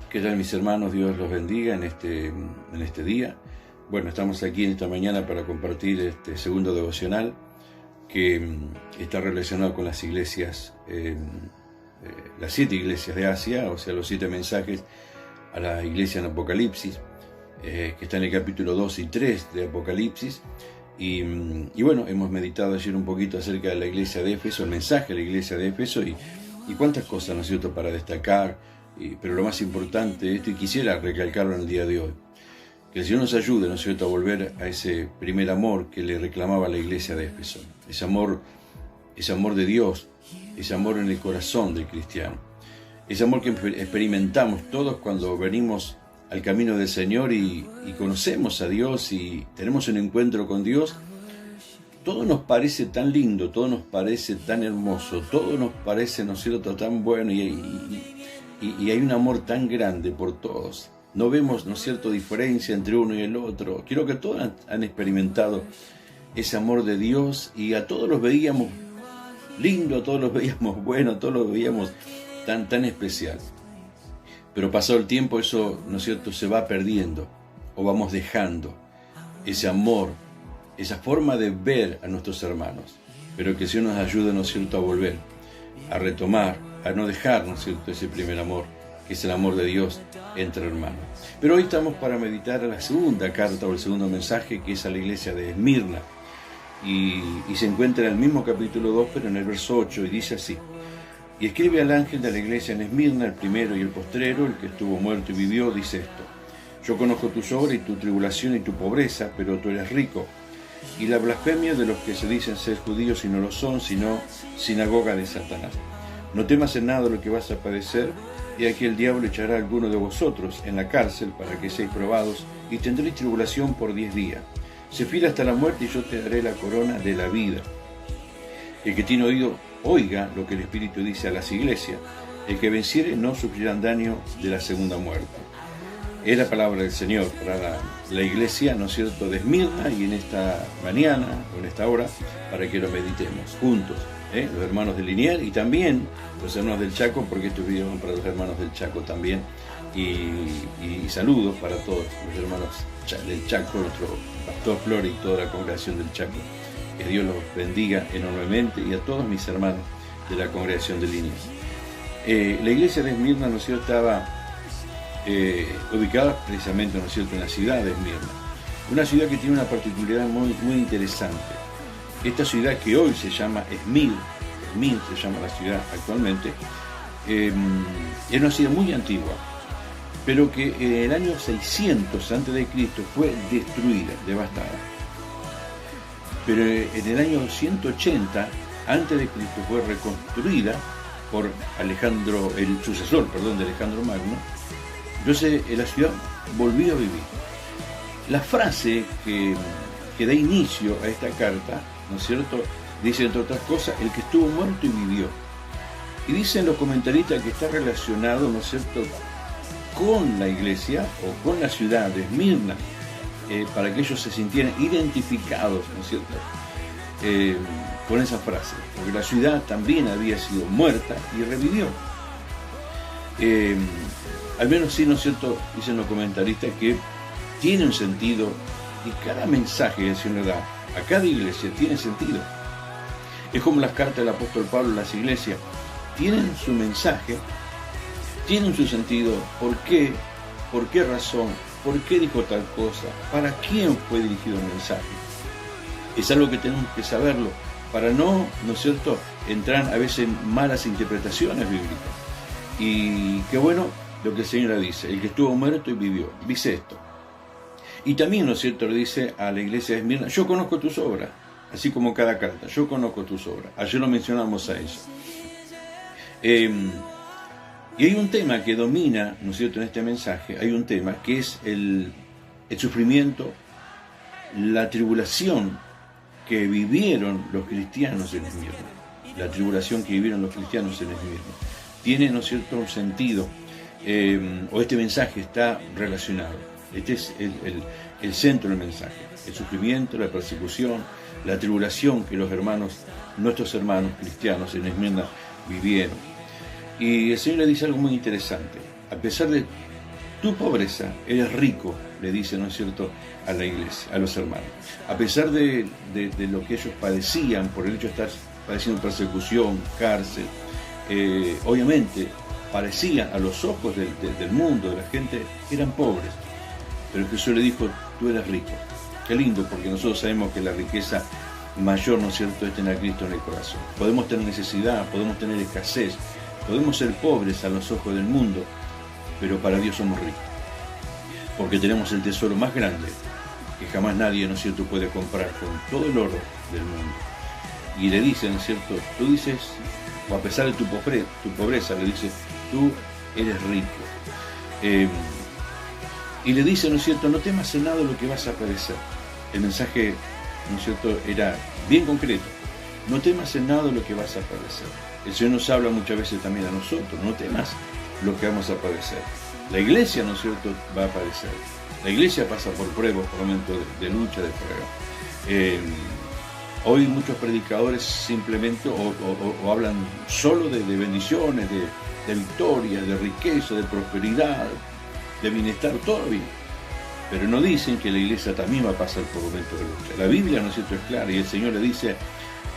¿Qué tal, mis hermanos? Dios los bendiga en este día. Bueno, estamos aquí en esta mañana para compartir este segundo devocional que está relacionado con las iglesias, las 7 iglesias de Asia, o sea, los 7 mensajes a la iglesia en Apocalipsis, que está en el capítulo 2 y 3 de Apocalipsis. Y bueno, hemos meditado ayer un poquito acerca de la iglesia de Éfeso, el mensaje a la iglesia de Éfeso y cuántas cosas, ¿no es cierto?, para destacar. Pero lo más importante, esto y quisiera recalcarlo en el día de hoy, que el Señor nos ayude, ¿no es cierto?, a volver a ese primer amor que le reclamaba a la iglesia de Éfeso, ese amor de Dios, ese amor en el corazón del cristiano, ese amor que experimentamos todos cuando venimos al camino del Señor y conocemos a Dios y tenemos un encuentro con Dios. Todo nos parece tan lindo, todo nos parece tan hermoso, todo nos parece, ¿no es cierto?, tan bueno y hay un amor tan grande por todos. No vemos, ¿no es cierto?, diferencia entre uno y el otro. Creo que todos han experimentado ese amor de Dios y a todos los veíamos lindo, a todos los veíamos bueno, a todos los veíamos tan especial. Pero pasado el tiempo eso, ¿no es cierto?, se va perdiendo o vamos dejando ese amor, esa forma de ver a nuestros hermanos. Pero que el Señor nos ayude, ¿no es cierto?, a volver, a retomar, a no dejar, ¿no es cierto?, ese primer amor, que es el amor de Dios entre hermanos. Pero hoy estamos para meditar la segunda carta o el segundo mensaje, que es a la iglesia de Esmirna. Y se encuentra en el mismo capítulo 2, pero en el verso 8, y dice así: y escribe al ángel de la iglesia en Esmirna, el primero y el postrero, el que estuvo muerto y vivió, dice esto: yo conozco tus obras y tu tribulación y tu pobreza, pero tú eres rico, y la blasfemia de los que se dicen ser judíos y no lo son, sino sinagoga de Satanás. No temas en nada lo que vas a padecer, y aquí el diablo echará a alguno de vosotros en la cárcel para que seáis probados, y tendréis tribulación por 10 días. Se fila hasta la muerte, y yo te daré la corona de la vida. El que tiene oído, oiga lo que el Espíritu dice a las iglesias. El que venciere no sufrirá daño de la segunda muerte. Es la palabra del Señor para la iglesia, ¿no es cierto?, de Esmirna, y en esta mañana, o en esta hora, para que lo meditemos juntos. Los hermanos de Liniers y también los hermanos del Chaco, porque estos videos van para los hermanos del Chaco también, y saludos para todos los hermanos del Chaco, nuestro pastor Flor y toda la congregación del Chaco. Que Dios los bendiga enormemente, y a todos mis hermanos de la congregación de Liniers. La iglesia de Esmirna, ¿no es cierto?, estaba ubicada precisamente, ¿no es cierto?, en la ciudad de Esmirna, una ciudad que tiene una particularidad muy interesante. Esta ciudad, que hoy se llama Esmir se llama la ciudad actualmente, es una ciudad muy antigua, pero que en el año 600 a.C. fue destruida, devastada. Pero en el año 180 a.C. fue reconstruida por Alejandro, el sucesor, de Alejandro Magno. Entonces la ciudad volvió a vivir. La frase que da inicio a esta carta, ¿no es cierto?, dice, entre otras cosas, el que estuvo muerto y vivió. Y dicen los comentaristas que está relacionado, ¿no es cierto?, con la iglesia o con la ciudad de Esmirna, para que ellos se sintieran identificados, ¿no es cierto?, con esa frase, porque la ciudad también había sido muerta y revivió. Al menos sí, ¿no es cierto?, dicen los comentaristas que tiene un sentido, y cada mensaje que el Señor le da a cada iglesia tiene sentido. Es como las cartas del apóstol Pablo a las iglesias, tienen su mensaje, tienen su sentido. ¿Por qué? ¿Por qué razón? ¿Por qué dijo tal cosa? ¿Para quién fue dirigido el mensaje? Es algo que tenemos que saberlo para no es cierto?, entrar a veces en malas interpretaciones bíblicas. Y qué bueno lo que el Señor le dice: el que estuvo muerto y vivió, dice esto. Y también, ¿no es cierto?, le dice a la iglesia de Esmirna: yo conozco tus obras, así como cada carta, yo conozco tus obras. Ayer lo mencionamos a eso. Y hay un tema que domina, ¿no es cierto?, en este mensaje, hay un tema que es el sufrimiento, la tribulación que vivieron los cristianos en Esmirna. La tribulación que vivieron los cristianos en Esmirna. Tiene, ¿no es cierto?, un sentido, o este mensaje está relacionado. Este es el centro del mensaje: el sufrimiento, la persecución, la tribulación que nuestros hermanos cristianos en Esmirna vivieron. Y el Señor le dice algo muy interesante: a pesar de tu pobreza, eres rico, le dice, ¿no es cierto?, a la iglesia, a los hermanos. A pesar de lo que ellos padecían por el hecho de estar padeciendo persecución, cárcel, obviamente parecían a los ojos del mundo, de la gente, eran pobres. Pero Jesús le dijo, tú eres rico. Qué lindo, porque nosotros sabemos que la riqueza mayor, ¿no es cierto?, es tener a Cristo en el corazón. Podemos tener necesidad, podemos tener escasez, podemos ser pobres a los ojos del mundo, pero para Dios somos ricos. Porque tenemos el tesoro más grande que jamás nadie, ¿no es cierto?, puede comprar con todo el oro del mundo. Y le dice, ¿no es cierto?, tú dices, o a pesar de tu pobreza, le dice, tú eres rico. Y le dice, ¿no es cierto?, no temas en nada de lo que vas a padecer. El mensaje, ¿no es cierto?, era bien concreto. No temas en nada de lo que vas a padecer. El Señor nos habla muchas veces también a nosotros, no temas lo que vamos a padecer. La iglesia, ¿no es cierto?, va a padecer. La iglesia pasa por pruebas, por momentos de lucha, de prueba. Hoy muchos predicadores simplemente o hablan solo de bendiciones, de victoria, de riqueza, de prosperidad, de bienestar, todo bien. Pero no dicen que la iglesia también va a pasar por momentos de lucha. La Biblia, ¿no es cierto?, es clara, y el Señor le dice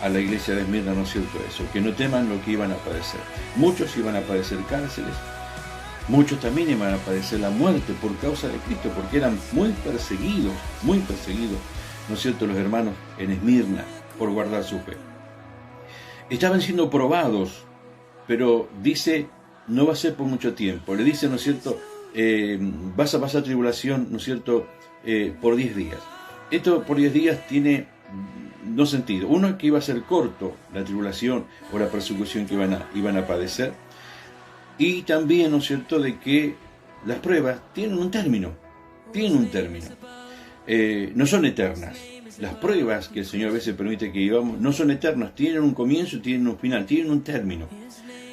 a la iglesia de Esmirna, ¿no es cierto?, eso, que no teman lo que iban a padecer. Muchos iban a padecer cárceles, muchos también iban a padecer la muerte por causa de Cristo, porque eran muy perseguidos, ¿no es cierto?, los hermanos en Esmirna, por guardar su fe. Estaban siendo probados, pero dice, no va a ser por mucho tiempo. Le dice, ¿no es cierto?, vas a pasar tribulación, ¿no es cierto?, por 10 días. Esto por 10 días tiene dos sentidos. Uno, que iba a ser corto la tribulación o la persecución que iban a padecer. Y también, ¿no es cierto?, de que las pruebas tienen un término. No son eternas. Las pruebas que el Señor a veces permite que vivamos no son eternas, tienen un comienzo, tienen un final, tienen un término.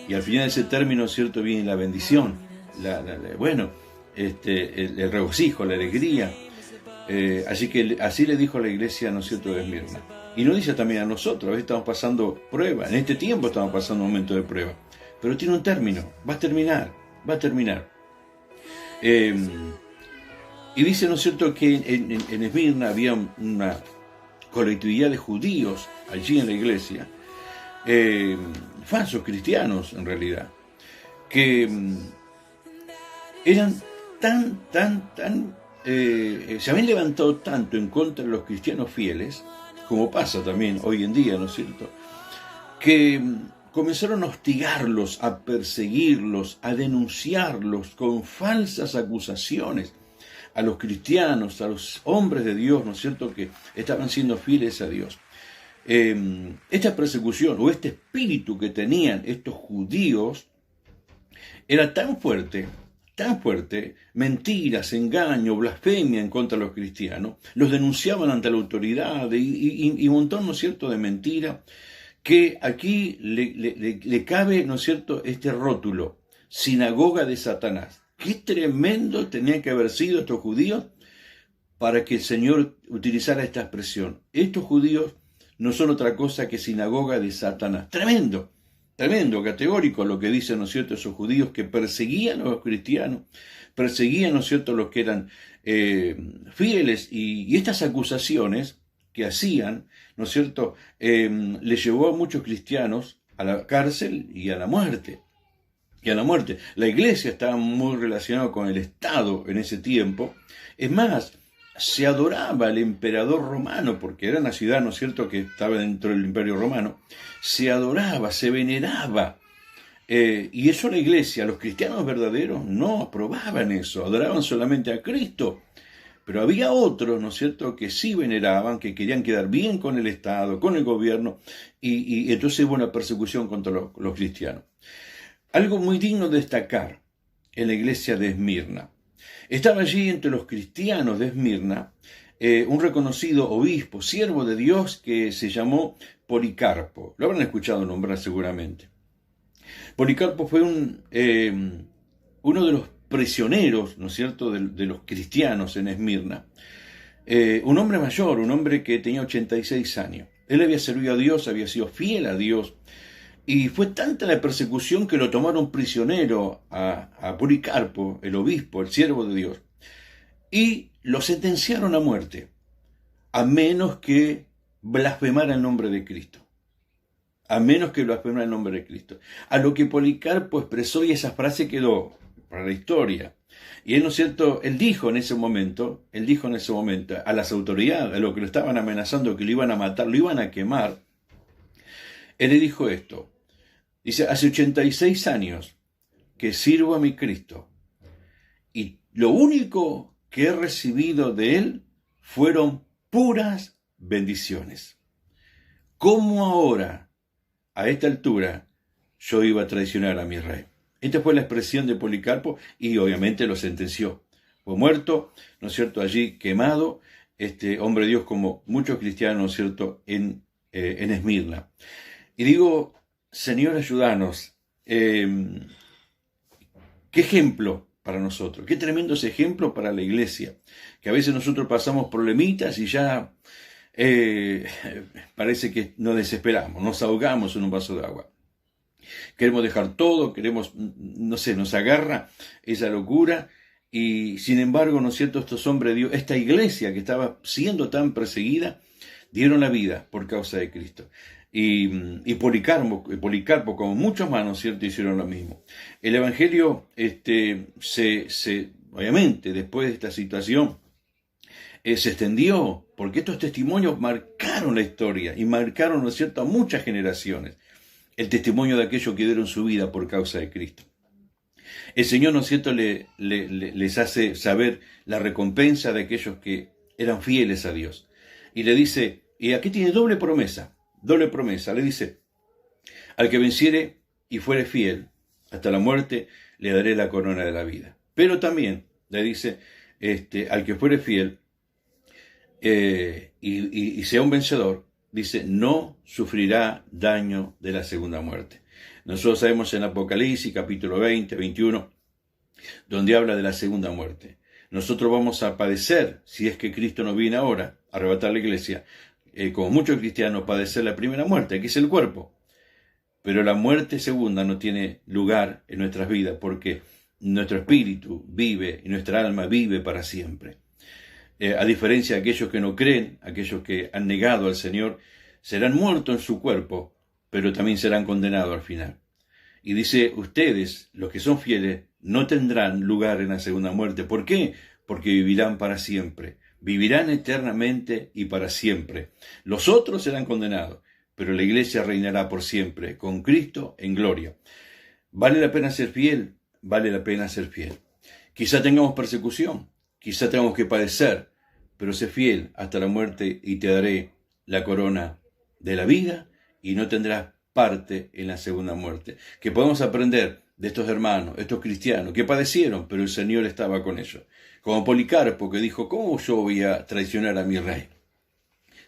Y al final de ese término, ¿cierto?, viene la bendición, el regocijo, la alegría. Así que así le dijo a la iglesia, ¿no es cierto?, de Esmirna. Y nos dice también a nosotros, a veces estamos pasando pruebas, en este tiempo estamos pasando un momento de prueba, pero tiene un término, va a terminar. Y dice, ¿no es cierto?, que en Esmirna había una colectividad de judíos allí en la iglesia, falsos cristianos en realidad, que eran se habían levantado tanto en contra de los cristianos fieles, como pasa también hoy en día, ¿no es cierto?, que comenzaron a hostigarlos, a perseguirlos, a denunciarlos con falsas acusaciones a los cristianos, a los hombres de Dios, ¿no es cierto?, que estaban siendo fieles a Dios. Esta persecución o este espíritu que tenían estos judíos era tan fuerte, mentiras, engaño, blasfemia en contra de los cristianos, los denunciaban ante la autoridad y un montón, ¿no es cierto?, de mentira, que aquí le cabe, ¿no es cierto?, este rótulo, sinagoga de Satanás. Qué tremendo tenía que haber sido estos judíos para que el Señor utilizara esta expresión. Estos judíos no son otra cosa que sinagoga de Satanás. Tremendo, categórico lo que dicen, ¿no es cierto?, esos judíos que perseguían a los cristianos, perseguían, ¿no es cierto?, los que eran fieles, y estas acusaciones que hacían, ¿no es cierto?, le llevó a muchos cristianos a la cárcel y a la muerte. La iglesia estaba muy relacionada con el Estado en ese tiempo. Es más, se adoraba al emperador romano, porque era una ciudad, ¿no es cierto?, que estaba dentro del Imperio Romano. Se adoraba, se veneraba. Y eso la iglesia, los cristianos verdaderos no aprobaban eso, adoraban solamente a Cristo. Pero había otros, ¿no es cierto?, que sí veneraban, que querían quedar bien con el Estado, con el gobierno, y entonces hubo una persecución contra los cristianos. Algo muy digno de destacar en la iglesia de Esmirna. Estaba allí entre los cristianos de Esmirna un reconocido obispo, siervo de Dios, que se llamó Policarpo. Lo habrán escuchado nombrar seguramente. Policarpo fue uno de los prisioneros, ¿no es cierto?, de los cristianos en Esmirna. Un hombre mayor, un hombre que tenía 86 años. Él había servido a Dios, había sido fiel a Dios, Y fue tanta la persecución que lo tomaron prisionero a Policarpo, el obispo, el siervo de Dios, y lo sentenciaron a muerte, a menos que blasfemara el nombre de Cristo. A menos que blasfemara el nombre de Cristo. A lo que Policarpo expresó, y esa frase quedó para la historia. Y él, ¿no es cierto?, él dijo en ese momento a las autoridades, a los que lo estaban amenazando, que lo iban a matar, lo iban a quemar, él le dijo esto. Dice, hace 86 años que sirvo a mi Cristo, y lo único que he recibido de él fueron puras bendiciones. ¿Cómo ahora, a esta altura, yo iba a traicionar a mi rey? Esta fue la expresión de Policarpo, y obviamente lo sentenció. Fue muerto, ¿no es cierto?, allí quemado, este hombre de Dios, como muchos cristianos, ¿no es cierto?, en Esmirna. Y digo, Señor, ayúdanos. Qué ejemplo para nosotros, qué tremendo ese ejemplo para la iglesia, que a veces nosotros pasamos problemitas y ya parece que nos desesperamos, nos ahogamos en un vaso de agua. Queremos dejar todo, queremos, no sé, nos agarra esa locura, y sin embargo, ¿no es cierto?, estos hombres de Dios, esta iglesia que estaba siendo tan perseguida, dieron la vida por causa de Cristo. Y Policarpo, como muchos más, ¿no es cierto?, hicieron lo mismo. El Evangelio, obviamente, después de esta situación, se extendió, porque estos testimonios marcaron la historia y marcaron, ¿no es cierto?, a muchas generaciones. El testimonio de aquellos que dieron su vida por causa de Cristo. El Señor, ¿no es cierto?, les hace saber la recompensa de aquellos que eran fieles a Dios. Y le dice, y aquí tiene doble promesa, le dice, al que venciere y fuere fiel hasta la muerte, le daré la corona de la vida. Pero también le dice, al que fuere fiel y sea un vencedor, dice, no sufrirá daño de la segunda muerte. Nosotros sabemos en Apocalipsis, capítulo 20, 21, donde habla de la segunda muerte. Nosotros vamos a padecer, si es que Cristo no viene ahora a arrebatar la iglesia, como muchos cristianos, padecer la primera muerte, que es el cuerpo. Pero la muerte segunda no tiene lugar en nuestras vidas, porque nuestro espíritu vive y nuestra alma vive para siempre. A diferencia de aquellos que no creen, aquellos que han negado al Señor, serán muertos en su cuerpo, pero también serán condenados al final. Y dice, ustedes, los que son fieles, no tendrán lugar en la segunda muerte. ¿Por qué? Porque vivirán para siempre. Vivirán eternamente y para siempre. Los otros serán condenados, pero la iglesia reinará por siempre, con Cristo en gloria. ¿Vale la pena ser fiel? Vale la pena ser fiel. Quizá tengamos persecución, quizá tengamos que padecer, pero sé fiel hasta la muerte y te daré la corona de la vida y no tendrás parte en la segunda muerte. Que podemos aprender de estos hermanos, estos cristianos, que padecieron, pero el Señor estaba con ellos. Como Policarpo, que dijo, ¿cómo yo voy a traicionar a mi rey?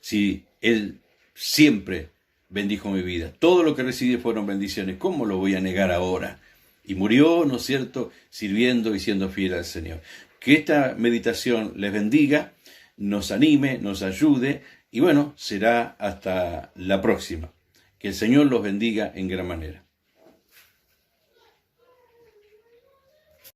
Si él siempre bendijo mi vida. Todo lo que recibí fueron bendiciones. ¿Cómo lo voy a negar ahora? Y murió, ¿no es cierto?, sirviendo y siendo fiel al Señor. Que esta meditación les bendiga, nos anime, nos ayude, y bueno, será hasta la próxima. Que el Señor los bendiga en gran manera.